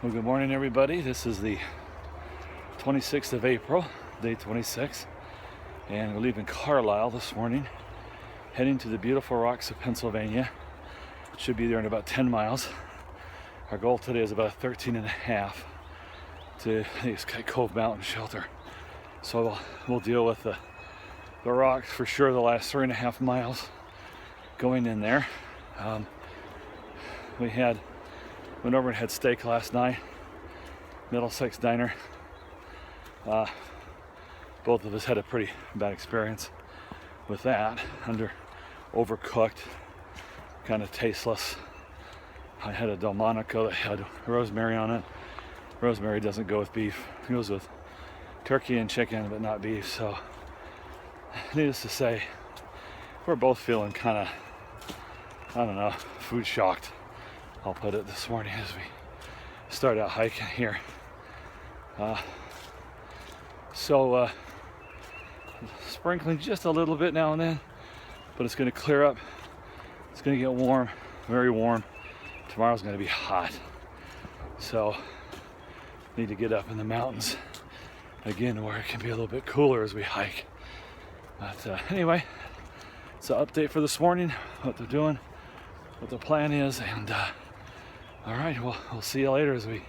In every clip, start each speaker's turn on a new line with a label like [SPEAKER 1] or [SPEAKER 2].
[SPEAKER 1] Well, good morning, everybody. This is the 26th of April, day 26, and we're leaving Carlisle this morning, heading to the beautiful rocks of Pennsylvania. Should be there in about 10 miles. Our goal today is about 13 and a half to Cove Mountain Shelter. So we'll deal with the rocks for sure the last 3.5 miles going in there. Went over and had steak last night, Middlesex Diner. Both of us had a pretty bad experience with that, overcooked, kind of tasteless. I had a Delmonico that had rosemary on it. Rosemary doesn't go with beef, it goes with turkey and chicken, but not beef. So needless to say, we're both feeling kind of, food shocked, I'll put it, this morning as we start out hiking here. Sprinkling just a little bit now and then, but it's going to clear up. It's going to get warm, very warm. Tomorrow's going to be hot. So need to get up in the mountains again where it can be a little bit cooler as we hike. But anyway, it's an update for this morning, what they're doing, what the plan is, and all right, well, we'll see you later as we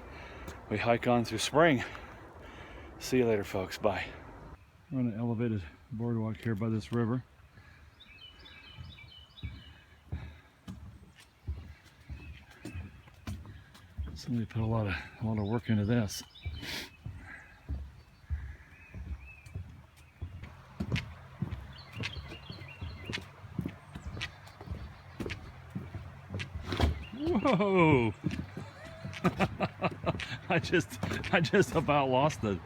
[SPEAKER 1] hike on through spring. See you later, folks. Bye. We're on an elevated boardwalk here by this river. Somebody put a lot of work into this. Whoa! I just about lost it.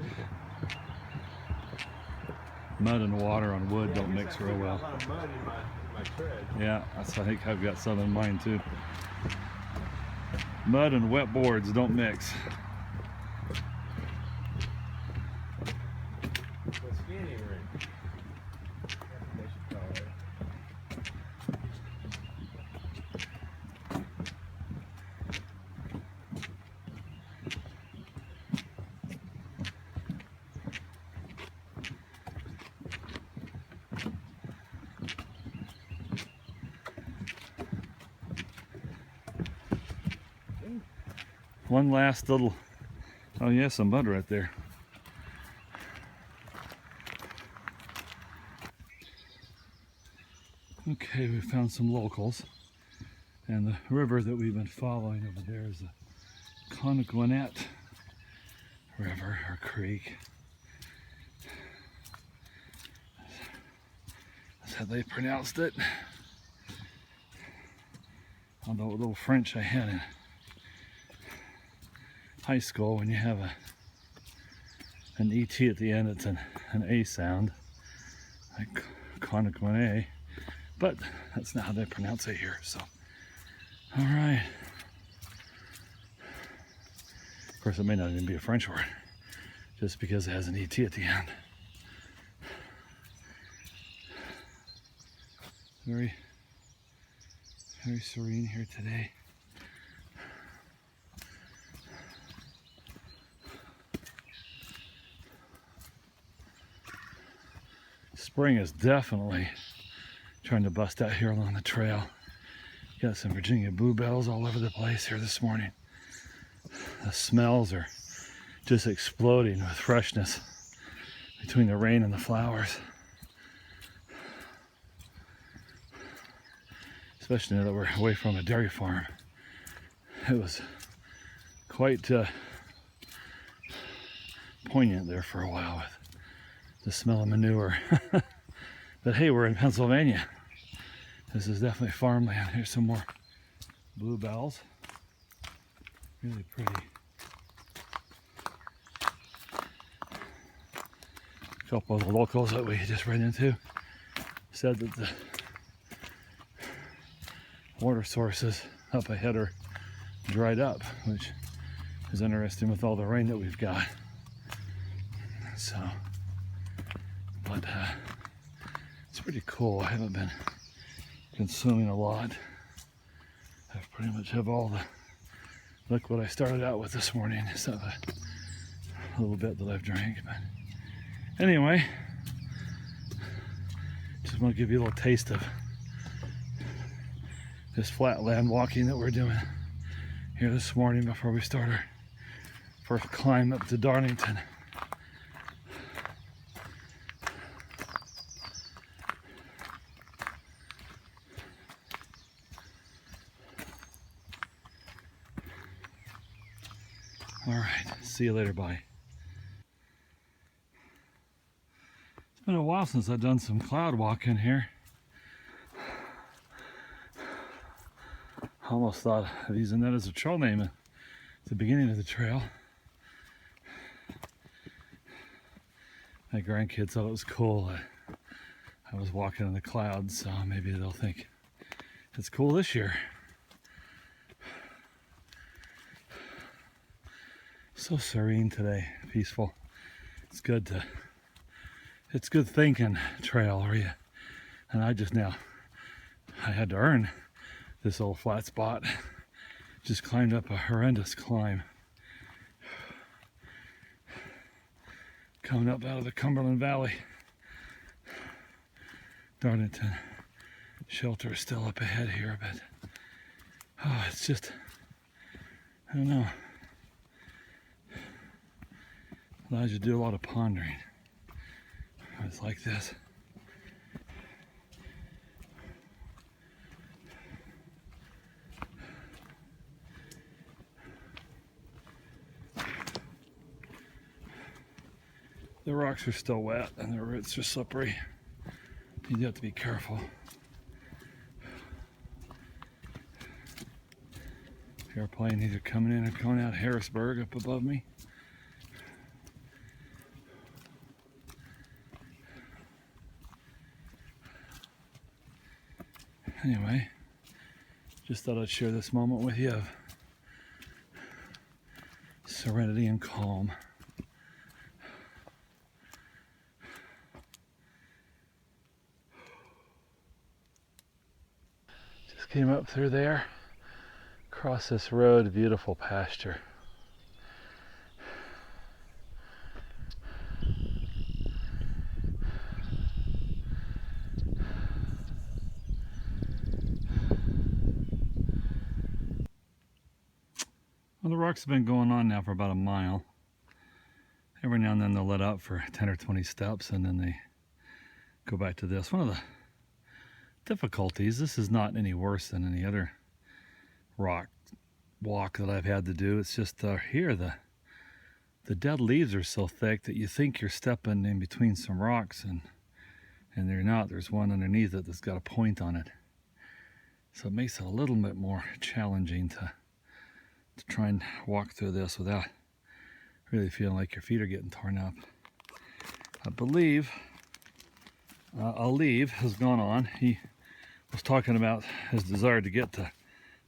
[SPEAKER 1] Mud and water on wood don't mix real well.
[SPEAKER 2] A lot of mud in my tread.
[SPEAKER 1] Yeah, I think I've got some in mine too. Mud and wet boards don't mix.
[SPEAKER 2] The skating rink. They should call it.
[SPEAKER 1] One last little, oh yeah, some mud right there. Okay, we found some locals, and the river that we've been following over there is the Conagwinet River or Creek. That's how they pronounced it. Although a little French I had in high school, when you have an ET at the end, it's an A sound, like Conagwinet, but that's not how they pronounce it here. So, all right. Of course, it may not even be a French word, just because it has an ET at the end. Very, very serene here today. Spring is definitely trying to bust out here along the trail. Got some Virginia bluebells all over the place here this morning. The smells are just exploding with freshness between the rain and the flowers. Especially now that we're away from a dairy farm. It was quite poignant there for a while with the smell of manure. But hey, we're in Pennsylvania. This is definitely farmland. Here's some more bluebells. Really pretty. A couple of the locals that we just ran into said that the water sources up ahead are dried up, which is interesting with all the rain that we've got. So, but it's pretty cool. I haven't been consuming a lot. I pretty much have all the Look what I started out with this morning instead of a little bit that I've drank. But anyway, just want to give you a little taste of this flatland walking that we're doing here this morning before we start our first climb up to Darlington. All right, see you later, bye. It's been a while since I've done some cloud walking here. I almost thought of using that as a trail name at the beginning of the trail. My grandkids thought it was cool. I was walking in the clouds, so maybe they'll think it's cool this year. So serene today, peaceful. It's good thinking trail, are you? And I had to earn this old flat spot. Just climbed up a horrendous climb. Coming up out of the Cumberland Valley. Darlington Shelter is still up ahead here, but it's just, I don't know. Allows you to do a lot of pondering. It's like this. The rocks are still wet and the roots are slippery. You do have to be careful. Airplane either coming in or coming out Harrisburg up above me. Anyway, just thought I'd share this moment with you of serenity and calm. Just came up through there, across this road, beautiful pasture. Well, the rocks have been going on now for about a mile. Every now and then they'll let out for 10 or 20 steps and then they go back to this. One of the difficulties, this is not any worse than any other rock walk that I've had to do. It's just here the dead leaves are so thick that you think you're stepping in between some rocks and they're not. There's one underneath it that's got a point on it. So it makes it a little bit more challenging to try and walk through this without really feeling like your feet are getting torn up. I believe Aliv has gone on. He was talking about his desire to get to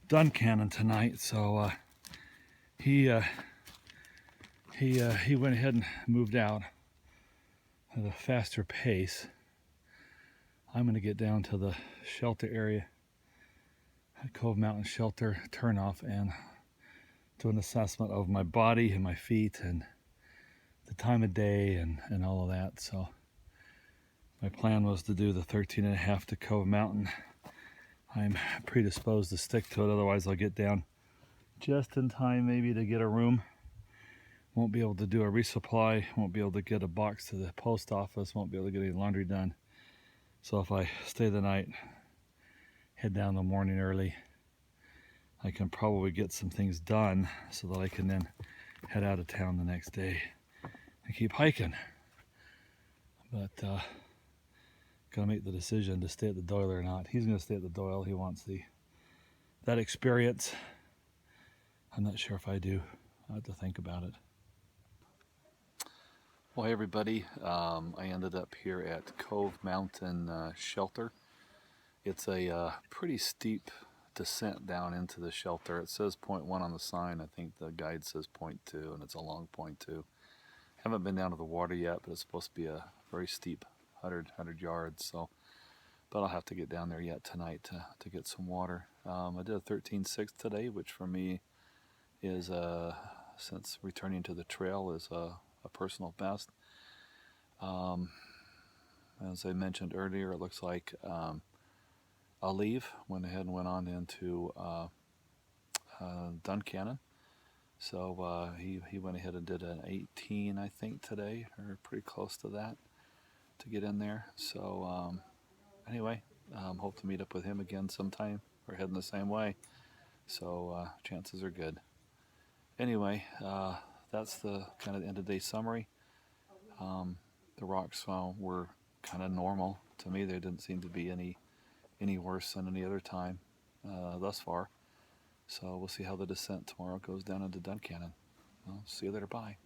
[SPEAKER 1] Duncannon tonight, so he went ahead and moved out at a faster pace. I'm going to get down to the shelter area at Cove Mountain Shelter turnoff and do an assessment of my body and my feet and the time of day and all of that. So my plan was to do the 13.5 to Cove Mountain. I'm predisposed to stick to it, otherwise I'll get down just in time maybe to get a room. Won't be able to do a resupply, won't be able to get a box to the post office, won't be able to get any laundry done. So if I stay the night, head down in the morning early, I can probably get some things done so that I can then head out of town the next day and keep hiking. But gotta make the decision to stay at the Doyle or not. He's gonna stay at the Doyle. He wants that experience. I'm not sure if I do. I have to think about it. Well, hey everybody, I ended up here at Cove Mountain Shelter. It's a pretty steep descent down into the shelter. It says 0.1 on the sign. I think the guide says 0.2, and it's a long 0.2. Haven't been down to the water yet, but it's supposed to be a very steep 100 yards. So, but I'll have to get down there yet tonight to get some water. I did a 13.6 today, which for me is, since returning to the trail, is a personal best. As I mentioned earlier, it looks like Alive went ahead and went on into Duncannon. So he went ahead and did an 18, I think, today, or pretty close to that, to get in there. So anyway, hope to meet up with him again sometime. We're heading the same way, so chances are good. Anyway, that's the kind of end of day summary. The rocks were kind of normal to me. There didn't seem to be any worse than any other time thus far. So we'll see how the descent tomorrow goes down into Duncannon. Well, see you later. Bye.